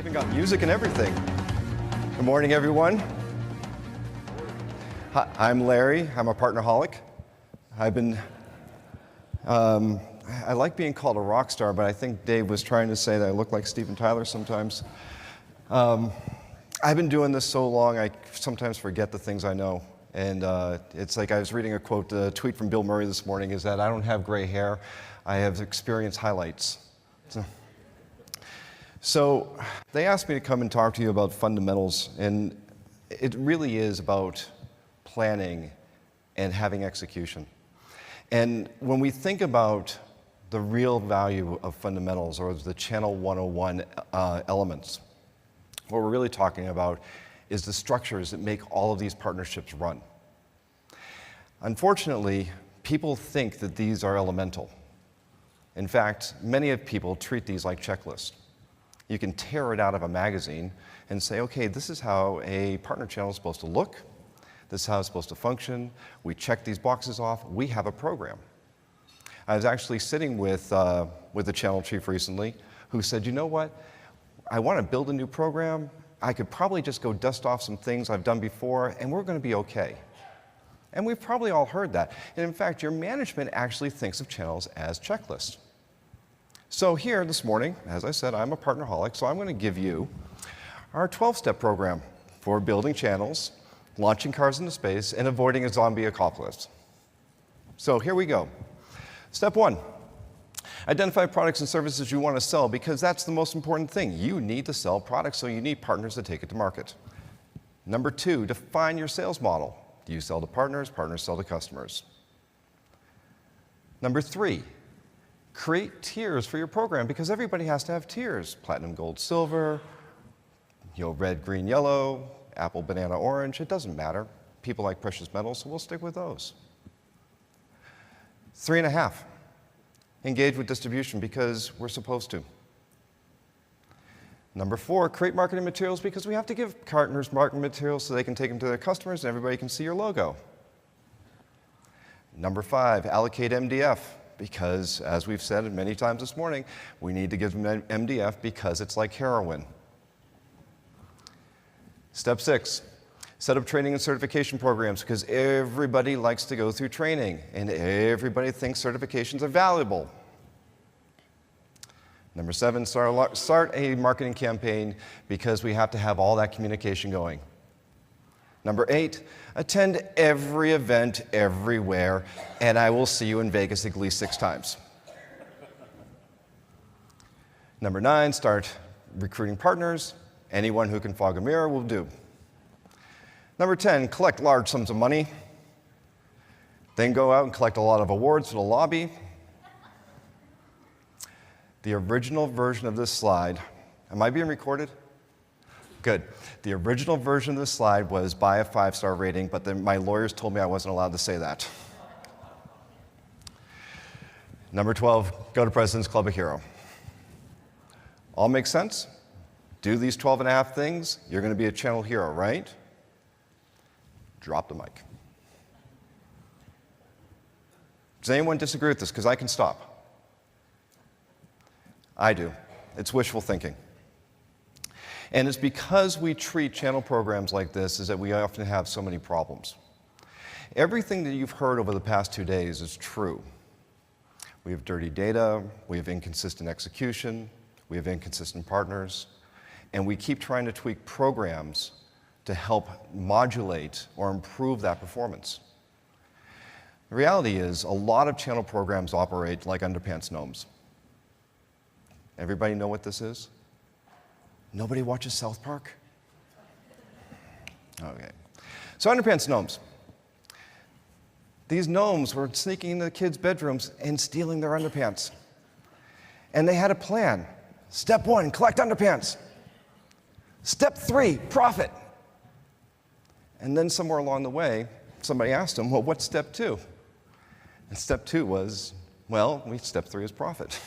even got music and everything. Good morning, everyone. Hi, I'm Larry. I'm a partnerholic. I like being called a rock star, but I think Dave was trying to say that I look like Steven Tyler sometimes. I've been doing this so long, I sometimes forget the things I know. And it's like I was reading a tweet from Bill Murray this morning, is that I don't have gray hair, I have experience highlights. So they asked me to come and talk to you about fundamentals, and it really is about planning and having execution. And when we think about the real value of fundamentals, or the Channel 101 elements, what we're really talking about is the structures that make all of these partnerships run. Unfortunately, people think that these are elemental. In fact, many of people treat these like checklists. You can tear it out of a magazine and say, okay, this is how a partner channel is supposed to look. This is how it's supposed to function. We check these boxes off. We have a program. I was actually sitting with the channel chief recently who said, you know what? I want to build a new program. I could probably just go dust off some things I've done before, and we're going to be okay. And we've probably all heard that. And in fact, your management actually thinks of channels as checklists. So here this morning, as I said, I'm a partnerholic, so I'm going to give you our 12-step program for building channels, launching cars into space, and avoiding a zombie apocalypse. So here we go. Step 1, identify products and services you want to sell, because that's the most important thing. You need to sell products, so you need partners to take it to market. Number 2, define your sales model. Do you sell to partners? Partners sell to customers. Number 3, create tiers for your program, because everybody has to have tiers. Platinum, gold, silver, red, green, yellow, apple, banana, orange. It doesn't matter. People like precious metals, so we'll stick with those. 3.5, engage with distribution, because we're supposed to. Number 4, create marketing materials, because we have to give partners marketing materials so they can take them to their customers and everybody can see your logo. Number 5, allocate MDF, because, as we've said many times this morning, we need to give them MDF because it's like heroin. Step 6, set up training and certification programs, because everybody likes to go through training, and everybody thinks certifications are valuable. Number 7, start a marketing campaign, because we have to have all that communication going. Number 8, attend every event everywhere, and I will see you in Vegas at least 6 times. Number 9, start recruiting partners. Anyone who can fog a mirror will do. Number 10, collect large sums of money. Then go out and collect a lot of awards for the lobby. The original version of this slide, am I being recorded? Good. The original version of this slide was buy a 5-star rating, but then my lawyers told me I wasn't allowed to say that. Number 12, go to President's Club a Hero. All makes sense? Do these 12.5 things, you're going to be a channel hero, right? Drop the mic. Does anyone disagree with this? Because I can stop. I do. It's wishful thinking. And it's because we treat channel programs like this is that we often have so many problems. Everything that you've heard over the past 2 days is true. We have dirty data, we have inconsistent execution, we have inconsistent partners, and we keep trying to tweak programs to help modulate or improve that performance. The reality is a lot of channel programs operate like underpants gnomes. Everybody know what this is? Nobody watches South Park? Okay. So underpants gnomes. These gnomes were sneaking into the kids' bedrooms and stealing their underpants. And they had a plan. Step 1, collect underpants. Step 3, profit. And then somewhere along the way, somebody asked them, well, what's step 2? And step 2 was, well, step 3 is profit.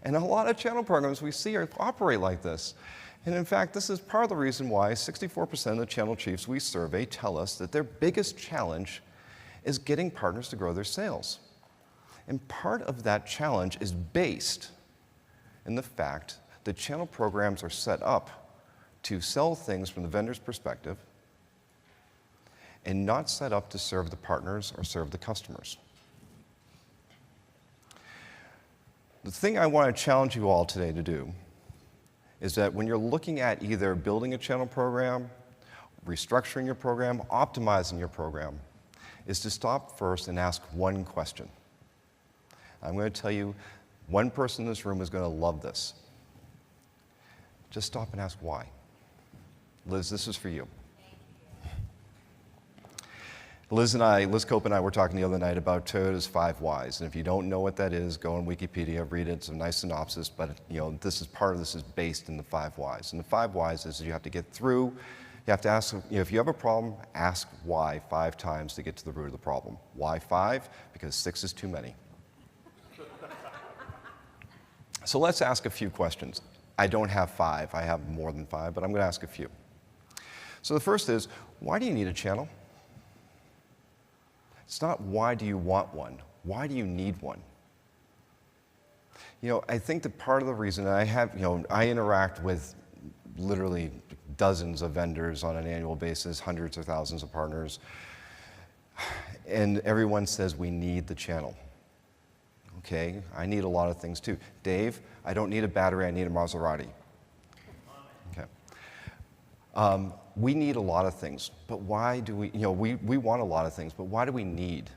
And a lot of channel programs we see operate like this. And in fact, this is part of the reason why 64% of the channel chiefs we survey tell us that their biggest challenge is getting partners to grow their sales. And part of that challenge is based in the fact that channel programs are set up to sell things from the vendor's perspective and not set up to serve the partners or serve the customers. The thing I want to challenge you all today to do is that when you're looking at either building a channel program, restructuring your program, optimizing your program, is to stop first and ask one question. I'm going to tell you, one person in this room is going to love this. Just stop and ask why. Liz, this is for you. Liz Cope and I were talking the other night about Toyota's 5 Whys. And if you don't know what that is, go on Wikipedia, read it. It's a nice synopsis, but part of this is based in the 5 Whys. And the 5 Whys is you have to get through, you have to ask, if you have a problem, ask why 5 times to get to the root of the problem. Why 5? Because 6 is too many. So let's ask a few questions. I don't have 5, I have more than 5, but I'm going to ask a few. So the first is, why do you need a channel? It's not why do you want one, why do you need one? I think that part of the reason I interact with literally dozens of vendors on an annual basis, hundreds of thousands of partners, and everyone says we need the channel. Okay, I need a lot of things too. Dave, I don't need a battery, I need a Maserati. Okay. We need a lot of things, but why do we want a lot of things, but why do we need?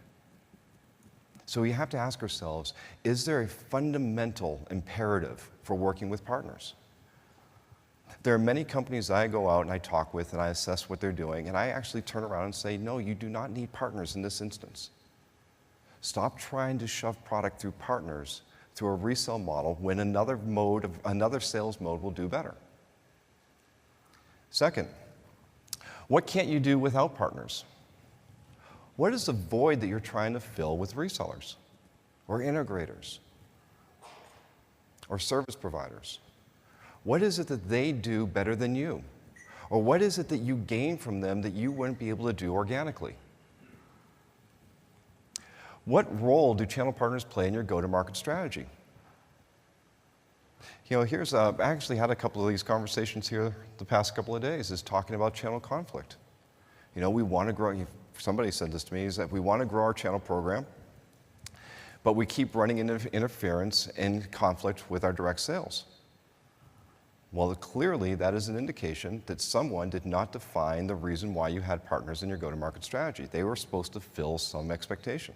So we have to ask ourselves, is there a fundamental imperative for working with partners? There are many companies I go out and I talk with and I assess what they're doing, and I actually turn around and say, no, you do not need partners in this instance. Stop trying to shove product through partners through a resale model when another sales mode will do better. Second, what can't you do without partners? What is the void that you're trying to fill with resellers or integrators or service providers? What is it that they do better than you? Or what is it that you gain from them that you wouldn't be able to do organically? What role do channel partners play in your go-to-market strategy? I actually had a couple of these conversations here the past couple of days, is talking about channel conflict. We want to grow, somebody said this to me, is that we want to grow our channel program, but we keep running into interference and conflict with our direct sales. Well, clearly that is an indication that someone did not define the reason why you had partners in your go-to-market strategy. They were supposed to fill some expectation.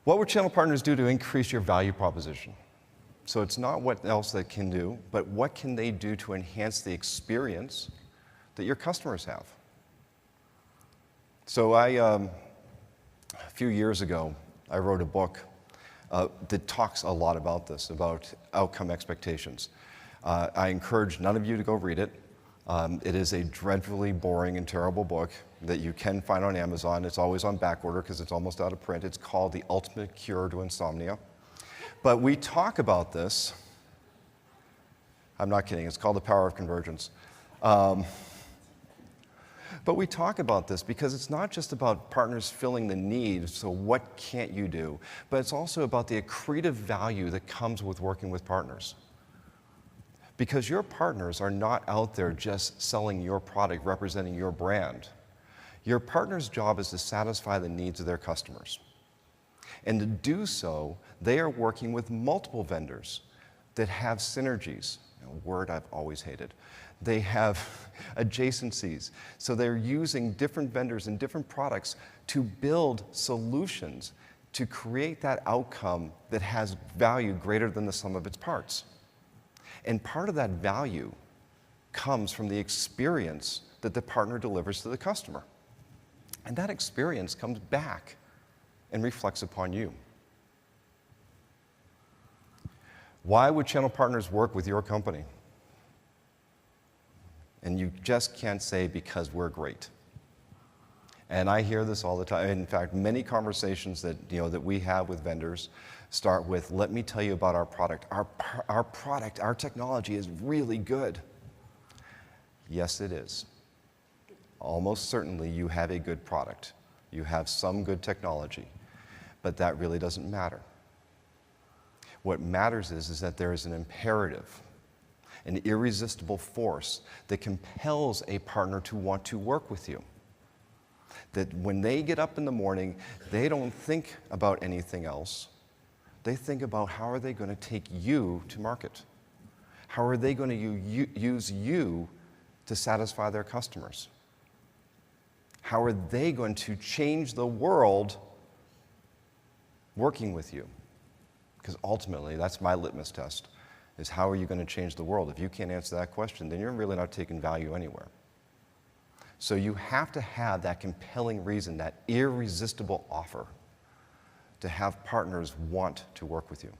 What would channel partners do to increase your value proposition? So it's not what else they can do, but what can they do to enhance the experience that your customers have? So a few years ago, I wrote a book that talks a lot about this, about outcome expectations. I encourage none of you to go read it. It is a dreadfully boring and terrible book that you can find on Amazon. It's always on back order because it's almost out of print. It's called The Ultimate Cure to Insomnia. But we talk about this. I'm not kidding. It's called The Power of Convergence. But we talk about this because it's not just about partners filling the need, so what can't you do, but it's also about the accretive value that comes with working with partners. Because your partners are not out there just selling your product, representing your brand. Your partner's job is to satisfy the needs of their customers. And to do so, they are working with multiple vendors that have synergies, a word I've always hated. They have adjacencies. So they're using different vendors and different products to build solutions to create that outcome that has value greater than the sum of its parts. And part of that value comes from the experience that the partner delivers to the customer. And that experience comes back and reflects upon you. Why would channel partners work with your company? And you just can't say because we're great. And I hear this all the time. In fact, many conversations that we have with vendors start with, let me tell you about our product. Our product, our technology is really good. Yes, it is. Almost certainly you have a good product. You have some good technology, but that really doesn't matter. What matters is that there is an imperative, an irresistible force that compels a partner to want to work with you. That when they get up in the morning, they don't think about anything else. They think about how are they going to take you to market? How are they going to use you to satisfy their customers? How are they going to change the world working with you? Because ultimately, that's my litmus test, is how are you going to change the world? If you can't answer that question, then you're really not taking value anywhere. So you have to have that compelling reason, that irresistible offer, to have partners want to work with you.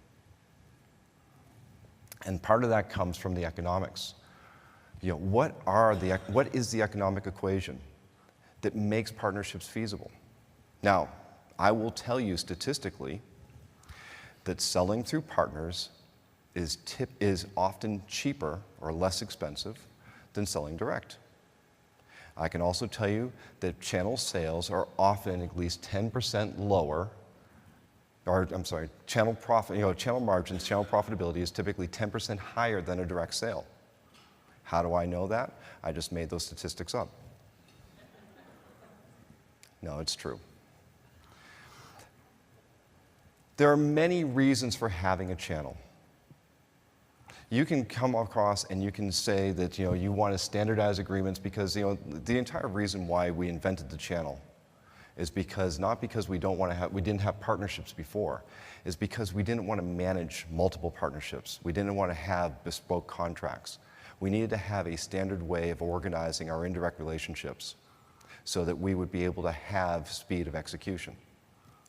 And part of that comes from the economics. You know, what is the economic equation that makes partnerships feasible? Now, I will tell you statistically that selling through partners is often cheaper or less expensive than selling direct. I can also tell you that channel sales are often at least 10% lower, or I'm sorry, channel margins, channel profitability is typically 10% higher than a direct sale. How do I know that? I just made those statistics up. No, it's true. There are many reasons for having a channel. You can come across and you can say that you want to standardize agreements because the entire reason why we invented the channel is not because we didn't have partnerships before, is because we didn't want to manage multiple partnerships. We didn't want to have bespoke contracts. We needed to have a standard way of organizing our indirect relationships so that we would be able to have speed of execution.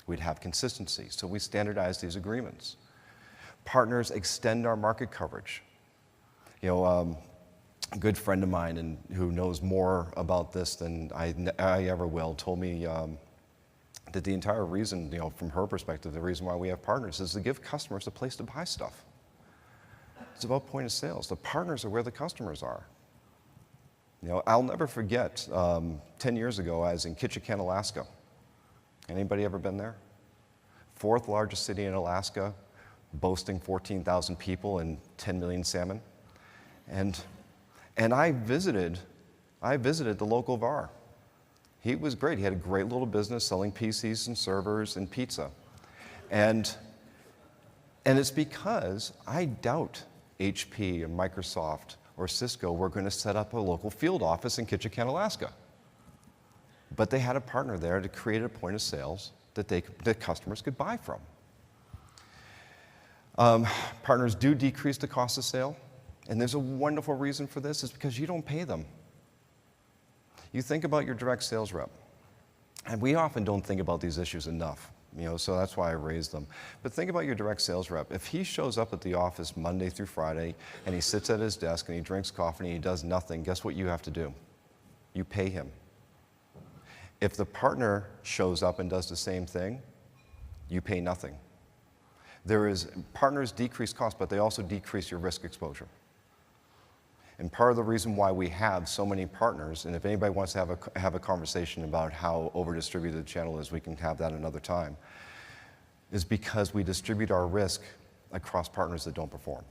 We'd have consistency, so we standardized these agreements. Partners extend our market coverage. A good friend of mine who knows more about this than I ever will told me that the entire reason, from her perspective, the reason why we have partners is to give customers a place to buy stuff. It's about point of sales. The partners are where the customers are. I'll never forget, 10 years ago, I was in Ketchikan, Alaska. Anybody ever been there? 4th largest city in Alaska, boasting 14,000 people and 10 million salmon. And I visited the local VAR. He was great. He had a great little business selling PCs and servers and pizza. And it's because I doubt HP or Microsoft or Cisco were going to set up a local field office in Ketchikan, Alaska. But they had a partner there to create a point of sales that customers could buy from. Partners do decrease the cost of sale, and there's a wonderful reason for this. It's because you don't pay them. You think about your direct sales rep, and we often don't think about these issues enough, so that's why I raised them. But think about your direct sales rep. If he shows up at the office Monday through Friday, and he sits at his desk, and he drinks coffee, and he does nothing, guess what you have to do? You pay him. If the partner shows up and does the same thing, you pay nothing. Partners decrease cost, but they also decrease your risk exposure. And part of the reason why we have so many partners, and if anybody wants to have a conversation about how over-distributed the channel is, we can have that another time, is because we distribute our risk across partners that don't perform.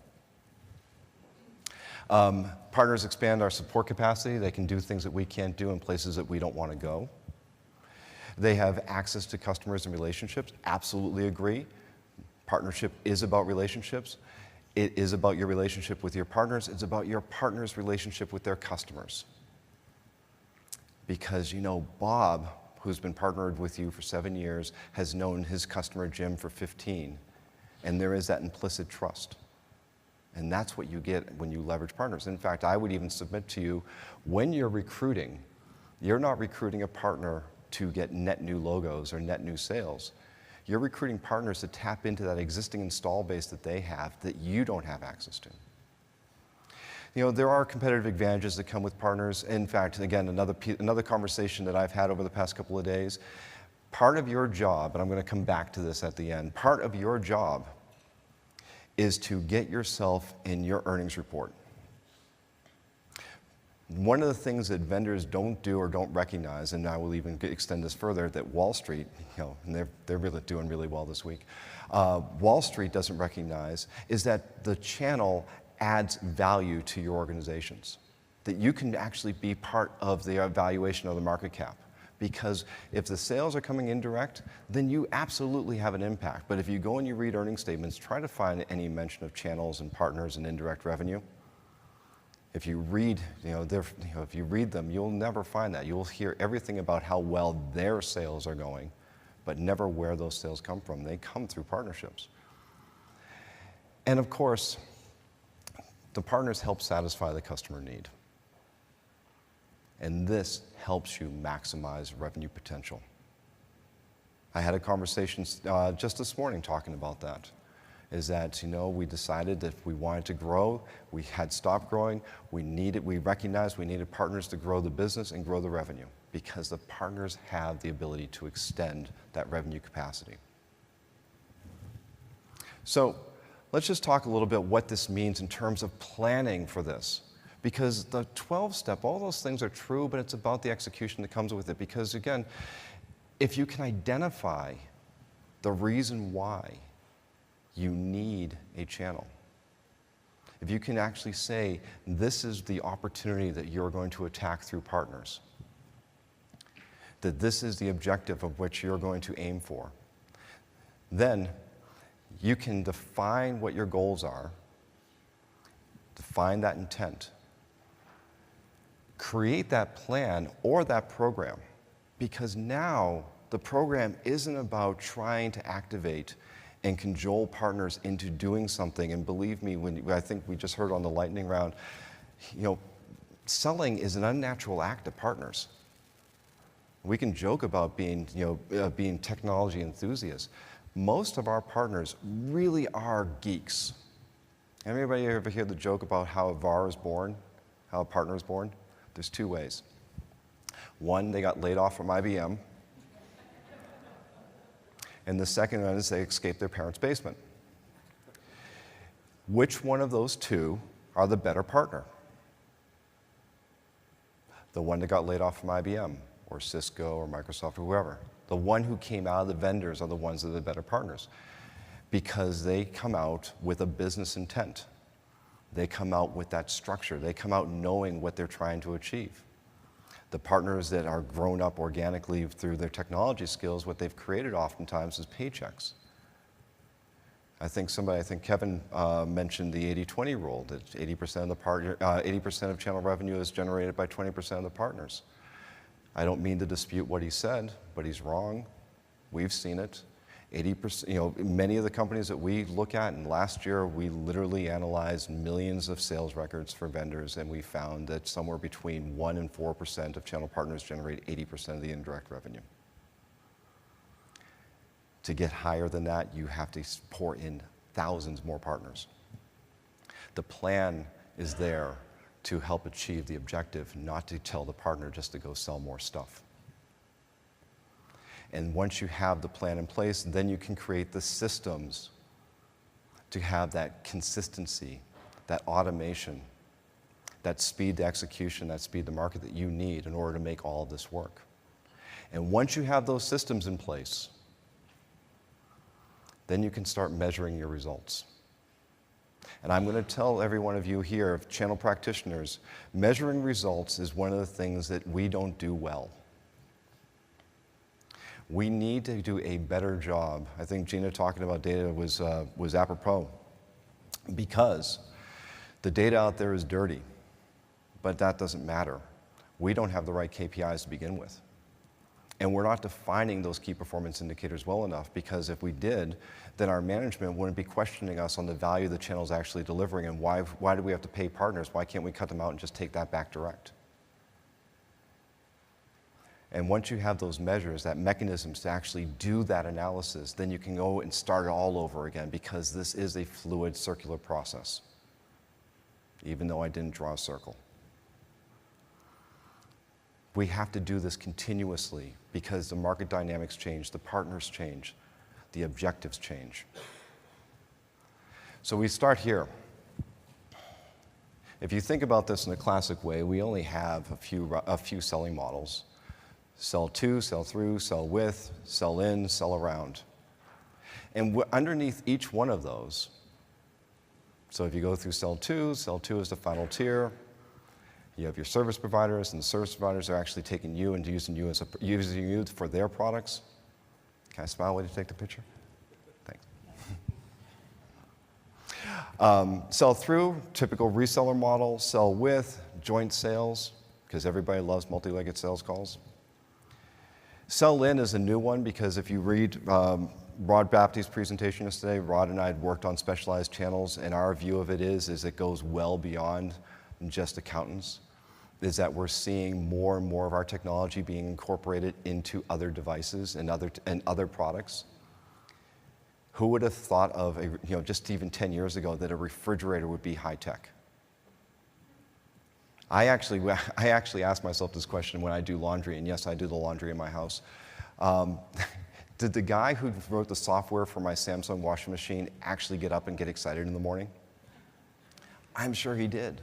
Partners expand our support capacity. They can do things that we can't do in places that we don't want to go. They have access to customers and relationships. Absolutely agree. Partnership is about relationships. It is about your relationship with your partners. It's about your partner's relationship with their customers. Because, Bob, who's been partnered with you for 7 years, has known his customer, Jim, for 15. And there is that implicit trust. And that's what you get when you leverage partners. In fact, I would even submit to you, when you're recruiting, you're not recruiting a partner to get net new logos or net new sales. You're recruiting partners to tap into that existing install base that they have that you don't have access to. There are competitive advantages that come with partners. In fact, again, another conversation that I've had over the past couple of days, part of your job, and I'm going to come back to this at the end, part of your job is to get yourself in your earnings report. One of the things that vendors don't do or don't recognize, and I will even extend this further, that Wall Street, and they're really doing really well this week, Wall Street doesn't recognize is that the channel adds value to your organizations, that you can actually be part of the evaluation of the market cap. Because if the sales are coming indirect, then you absolutely have an impact. But if you go and you read earnings statements, try to find any mention of channels and partners and indirect revenue. If you read, if you read them, you'll never find that. You'll hear everything about how well their sales are going, but never where those sales come from. They come through partnerships. And of course, the partners help satisfy the customer need. And this helps you maximize revenue potential. I had a conversation just this morning talking about that. Is that, we decided that if we wanted to grow, we had stopped growing, we recognized we needed partners to grow the business and grow the revenue, because the partners have the ability to extend that revenue capacity. So let's just talk a little bit what this means in terms of planning for this. Because the 12-step, all those things are true, but it's about the execution that comes with it. Because again, if you can identify the reason why you need a channel, if you can actually say, this is the opportunity that you're going to attack through partners, that this is the objective of which you're going to aim for, then you can define what your goals are, define that intent, create that plan or that program, because now the program isn't about trying to activate and cajole partners into doing something. And believe me, I think we just heard on the lightning round, selling is an unnatural act of partners. We can joke about being, being technology enthusiasts. Most of our partners really are geeks. Anybody ever hear the joke about how a VAR is born, how a partner is born? There's two ways. One, they got laid off from IBM. And the second one is they escaped their parents' basement. Which one of those two are the better partner? The one that got laid off from IBM, or Cisco, or Microsoft, or whoever. The one who came out of the vendors are the ones that are the better partners, because they come out with a business intent. They come out with that structure. They come out knowing what they're trying to achieve. The partners that are grown up organically through their technology skills, what they've created oftentimes is paychecks. I think Kevin mentioned the 80-20 rule, that 80% of channel revenue is generated by 20% of the partners. I don't mean to dispute what he said, but he's wrong. We've seen it. 80%, many of the companies that we look at, and last year we literally analyzed millions of sales records for vendors, and we found that somewhere between 1% and 4% of channel partners generate 80% of the indirect revenue. To get higher than that, you have to pour in thousands more partners. The plan is there to help achieve the objective, not to tell the partner just to go sell more stuff. And once you have the plan in place, then you can create the systems to have that consistency, that automation, that speed to execution, that speed to market that you need in order to make all of this work. And once you have those systems in place, then you can start measuring your results. And I'm going to tell every one of you here, channel practitioners, measuring results is one of the things that we don't do well. We need to do a better job. I think Gina talking about data was apropos, because the data out there is dirty, but that doesn't matter. We don't have the right KPIs to begin with. And we're not defining those key performance indicators well enough, because if we did, then our management wouldn't be questioning us on the value the channel's actually delivering, and why do we have to pay partners? Why can't we cut them out and just take that back direct? And once you have those measures, that mechanisms to actually do that analysis, then you can go and start it all over again, because this is a fluid, circular process, even though I didn't draw a circle. We have to do this continuously, because the market dynamics change, the partners change, the objectives change. So we start here. If you think about this in a classic way, we only have a few selling models. Sell to, sell through, sell with, sell in, sell around. And underneath each one of those, so if you go through sell to is the final tier. You have your service providers, and the service providers are actually taking you and using you for their products. Can I smile while you take the picture? Thanks. Sell through, typical reseller model. Sell with, joint sales, because everybody loves multi-legged sales calls. Sell in is a new one because if you read Rod Baptiste's presentation yesterday, Rod and I had worked on specialized channels, and our view of it is it goes well beyond just accountants, is that we're seeing more and more of our technology being incorporated into other devices and other products. Who would have thought of, just even 10 years ago, that a refrigerator would be high tech? I actually ask myself this question when I do laundry, and yes, I do the laundry in my house. Did the guy who wrote the software for my Samsung washing machine actually get up and get excited in the morning? I'm sure he did.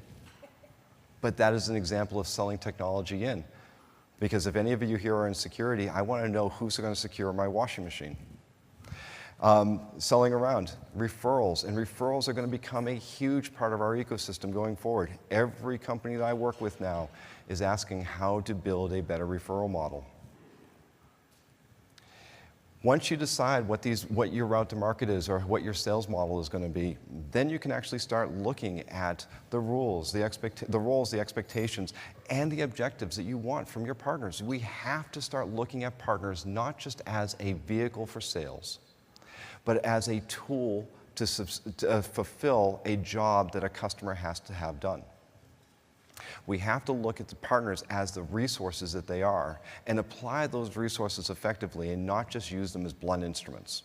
But that is an example of selling technology in. Because if any of you here are in security, I want to know who's going to secure my washing machine. Selling around, referrals, and referrals are going to become a huge part of our ecosystem going forward. Every company that I work with now is asking how to build a better referral model. Once you decide what your route to market is or what your sales model is going to be, then you can actually start looking at the rules, the expectations, and the objectives that you want from your partners. We have to start looking at partners not just as a vehicle for sales, but as a tool to fulfill a job that a customer has to have done. We have to look at the partners as the resources that they are and apply those resources effectively and not just use them as blunt instruments.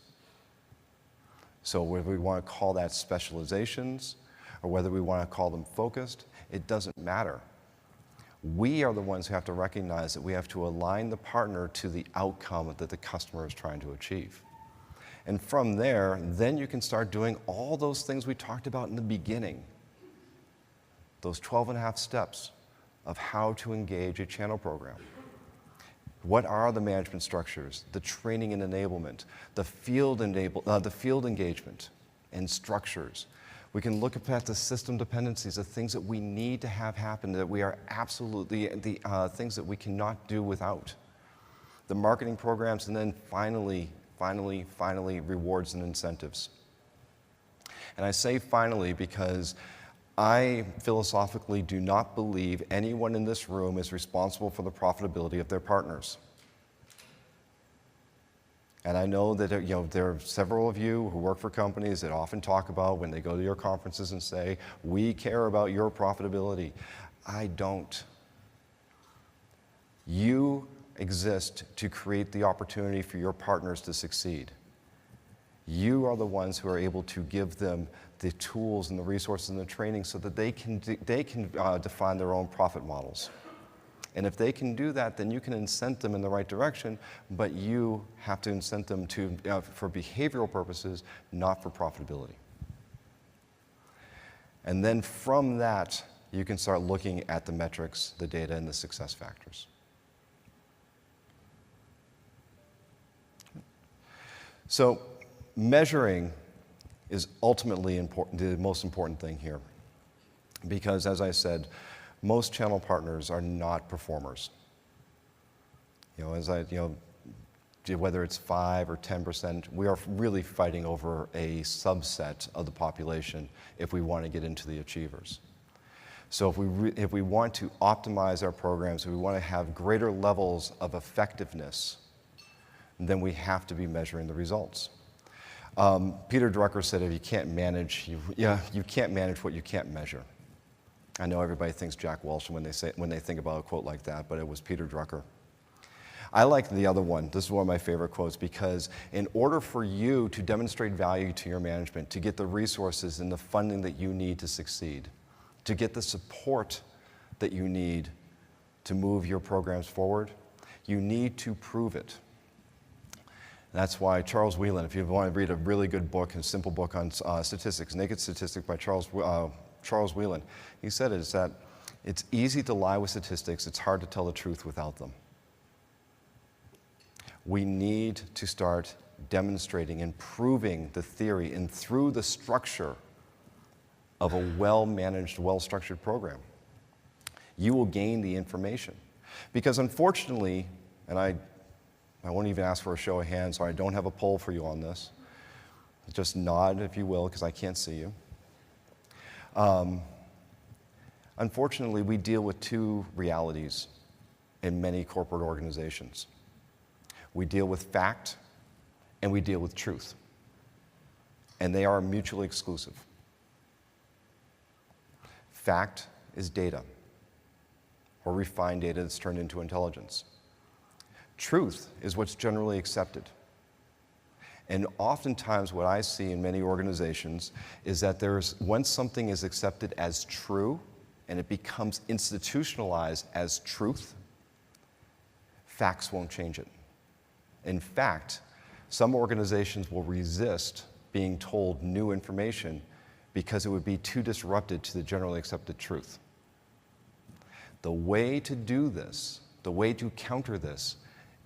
So whether we want to call that specializations or whether we want to call them focused, it doesn't matter. We are the ones who have to recognize that we have to align the partner to the outcome that the customer is trying to achieve. And from there, then you can start doing all those things we talked about in the beginning. Those 12.5 steps of how to engage a channel program. What are the management structures, the training and enablement, the field engagement and structures. We can look at the system dependencies, the things that we need to have happen, that we are absolutely, the things that we cannot do without. The marketing programs, and then finally, rewards and incentives. And I say finally because I philosophically do not believe anyone in this room is responsible for the profitability of their partners. And I know that there are several of you who work for companies that often talk about when they go to your conferences and say, we care about your profitability. I don't. You exist to create the opportunity for your partners to succeed. You are the ones who are able to give them the tools and the resources and the training so that they can define their own profit models. And if they can do that, then you can incent them in the right direction, but you have to incent them for behavioral purposes, not for profitability. And then from that, you can start looking at the metrics, the data, and the success factors. So measuring is ultimately the most important thing here. Because as I said, most channel partners are not performers. Whether it's 5 or 10%, we are really fighting over a subset of the population if we want to get into the achievers. So if we want to optimize our programs, if we want to have greater levels of effectiveness, then we have to be measuring the results. Peter Drucker said, "If you can't manage, you can't manage what you can't measure." I know everybody thinks Jack Walsh when they think about a quote like that, but it was Peter Drucker. I like the other one. This is one of my favorite quotes because in order for you to demonstrate value to your management, to get the resources and the funding that you need to succeed, to get the support that you need to move your programs forward, you need to prove it. That's why Charles Whelan, if you want to read a really good book, a simple book on statistics, Naked Statistics by Charles Charles Whelan. He said is that it's easy to lie with statistics, it's hard to tell the truth without them. We need to start demonstrating and proving the theory and through the structure of a well-managed, well-structured program. You will gain the information. Because unfortunately, and I won't even ask for a show of hands, so I don't have a poll for you on this. Just nod, if you will, because I can't see you. Unfortunately, we deal with two realities in many corporate organizations. We deal with fact, and we deal with truth. And they are mutually exclusive. Fact is data, or refined data that's turned into intelligence. Truth is what's generally accepted. And oftentimes what I see in many organizations is that once something is accepted as true and it becomes institutionalized as truth, facts won't change it. In fact, some organizations will resist being told new information because it would be too disrupted to the generally accepted truth. The way to do this, the way to counter this,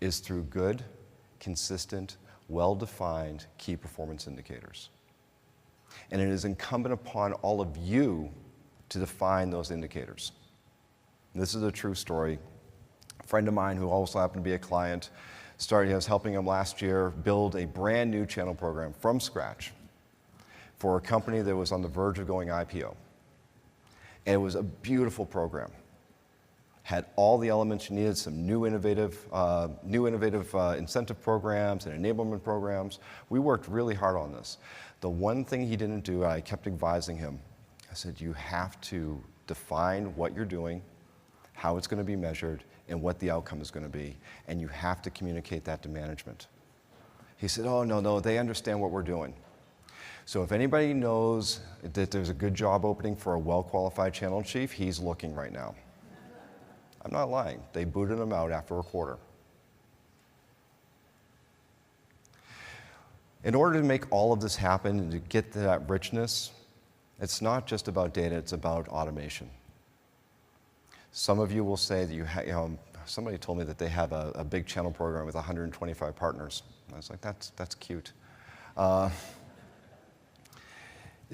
is through good, consistent, well-defined key performance indicators. And it is incumbent upon all of you to define those indicators. And this is a true story. A friend of mine who also happened to be a client I was helping him last year build a brand new channel program from scratch for a company that was on the verge of going IPO. And it was a beautiful program. Had all the elements you needed, some new innovative incentive programs and enablement programs. We worked really hard on this. The one thing he didn't do, I kept advising him, I said, you have to define what you're doing, how it's going to be measured, and what the outcome is going to be, and you have to communicate that to management. He said, oh, no, they understand what we're doing. So if anybody knows that there's a good job opening for a well-qualified channel chief, he's looking right now. I'm not lying. They booted him out after a quarter. In order to make all of this happen and to get to that richness, it's not just about data, it's about automation. Some of you will say that somebody told me that they have a big channel program with 125 partners. I was like, that's cute. It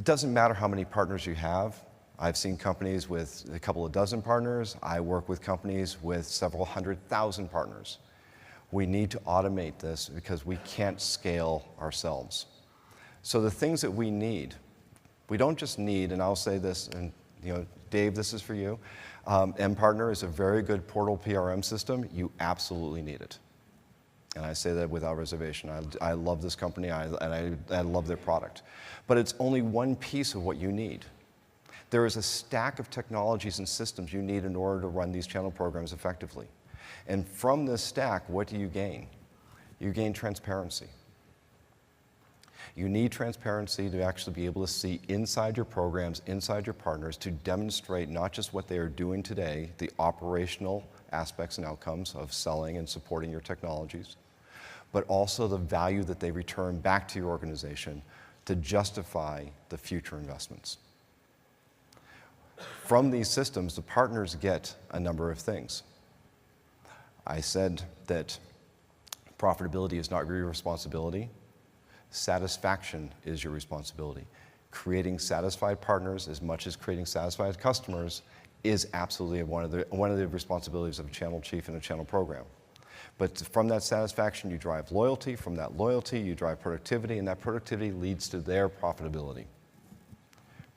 doesn't matter how many partners you have. I've seen companies with a couple of dozen partners. I work with companies with several 100,000 partners. We need to automate this because we can't scale ourselves. So the things that we need, we don't just need, and I'll say this, and Dave, this is for you. ImpartnerCON is a very good portal PRM system. You absolutely need it. And I say that without reservation. I love this company, and I love their product. But it's only one piece of what you need. There is a stack of technologies and systems you need in order to run these channel programs effectively. And from this stack, what do you gain? You gain transparency. You need transparency to actually be able to see inside your programs, inside your partners, to demonstrate not just what they are doing today, the operational aspects and outcomes of selling and supporting your technologies, but also the value that they return back to your organization to justify the future investments. From these systems, the partners get a number of things. I said that profitability is not your responsibility. Satisfaction is your responsibility. Creating satisfied partners as much as creating satisfied customers is absolutely one of the responsibilities of a channel chief and a channel program. But from that satisfaction, you drive loyalty. From that loyalty, you drive productivity, and that productivity leads to their profitability.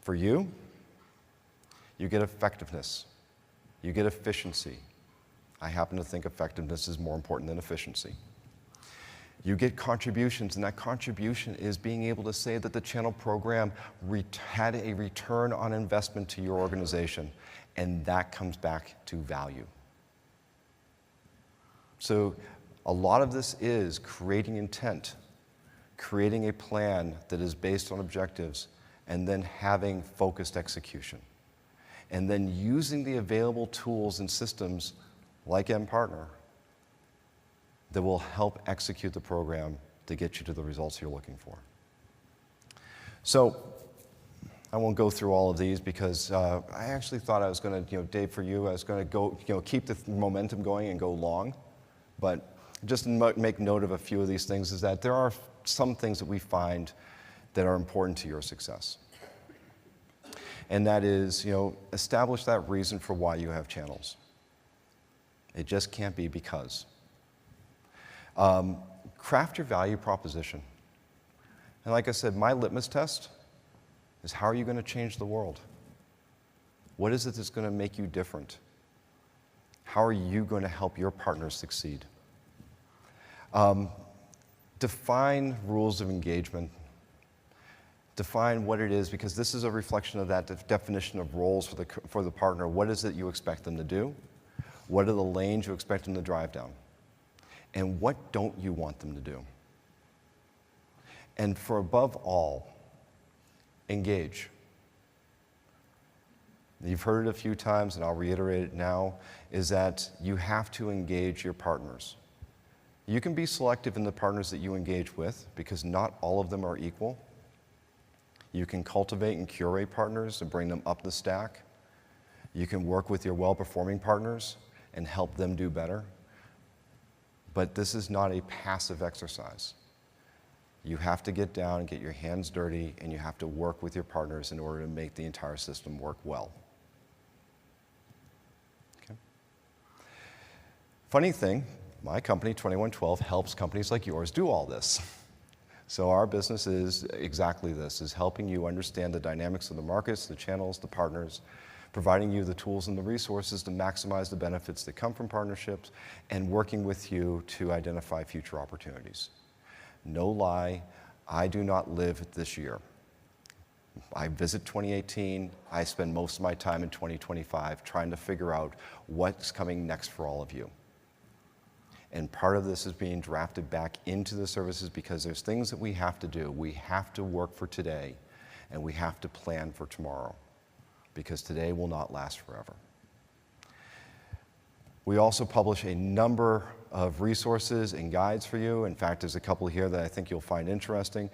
For you, you get effectiveness. You get efficiency. I happen to think effectiveness is more important than efficiency. You get contributions, and that contribution is being able to say that the channel program had a return on investment to your organization, and that comes back to value. So a lot of this is creating intent, creating a plan that is based on objectives, and then having focused execution. And then using the available tools and systems like ImpartnerCON that will help execute the program to get you to the results you're looking for. So I won't go through all of these because I actually thought I was going to, Dave, for you, I was going to go, keep the momentum going and go long. But just make note of a few of these things is that there are some things that we find that are important to your success. And that is, establish that reason for why you have channels. It just can't be because. Craft your value proposition. And like I said, my litmus test is how are you going to change the world? What is it that's going to make you different? How are you going to help your partners succeed? Define rules of engagement. Define what it is, because this is a reflection of that definition of roles for the partner. What is it you expect them to do? What are the lanes you expect them to drive down? And what don't you want them to do? And for above all, engage. You've heard it a few times, and I'll reiterate it now, is that you have to engage your partners. You can be selective in the partners that you engage with, because not all of them are equal. You can cultivate and curate partners and bring them up the stack. You can work with your well-performing partners and help them do better. But this is not a passive exercise. You have to get down and get your hands dirty, and you have to work with your partners in order to make the entire system work well. Okay. Funny thing, my company, 2112, helps companies like yours do all this. So our business is exactly this, is helping you understand the dynamics of the markets, the channels, the partners, providing you the tools and the resources to maximize the benefits that come from partnerships, and working with you to identify future opportunities. No lie, I do not live this year. I visit 2018, I spend most of my time in 2025 trying to figure out what's coming next for all of you. And part of this is being drafted back into the services because there's things that we have to do. We have to work for today, and we have to plan for tomorrow, because today will not last forever. We also publish a number of resources and guides for you. In fact, there's a couple here that I think you'll find interesting.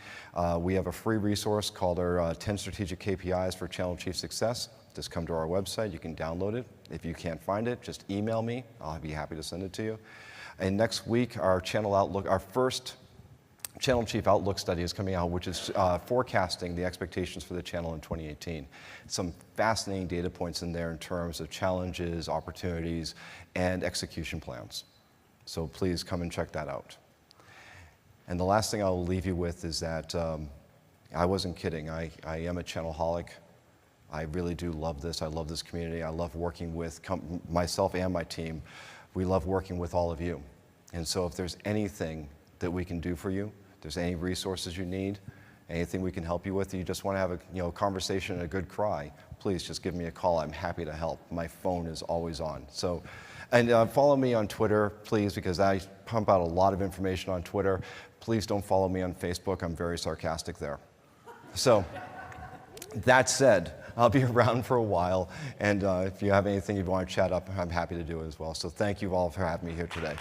We have a free resource called our 10 Strategic KPIs for Channel Chief Success. Just come to our website, you can download it. If you can't find it, just email me. I'll be happy to send it to you. And next week, our Channel Outlook, our first Channel Chief Outlook study is coming out, which is forecasting the expectations for the channel in 2018. Some fascinating data points in there in terms of challenges, opportunities, and execution plans. So please come and check that out. And the last thing I'll leave you with is that I wasn't kidding. I am a channelholic. I really do love this. I love this community. I love working with myself and my team. We love working with all of you. And so if there's anything that we can do for you, if there's any resources you need, anything we can help you with, you just want to have a conversation and a good cry, please just give me a call. I'm happy to help. My phone is always on. So, and follow me on Twitter, please, because I pump out a lot of information on Twitter. Please don't follow me on Facebook. I'm very sarcastic there. So, that said, I'll be around for a while, and if you have anything you want to chat up, I'm happy to do it as well. So thank you all for having me here today.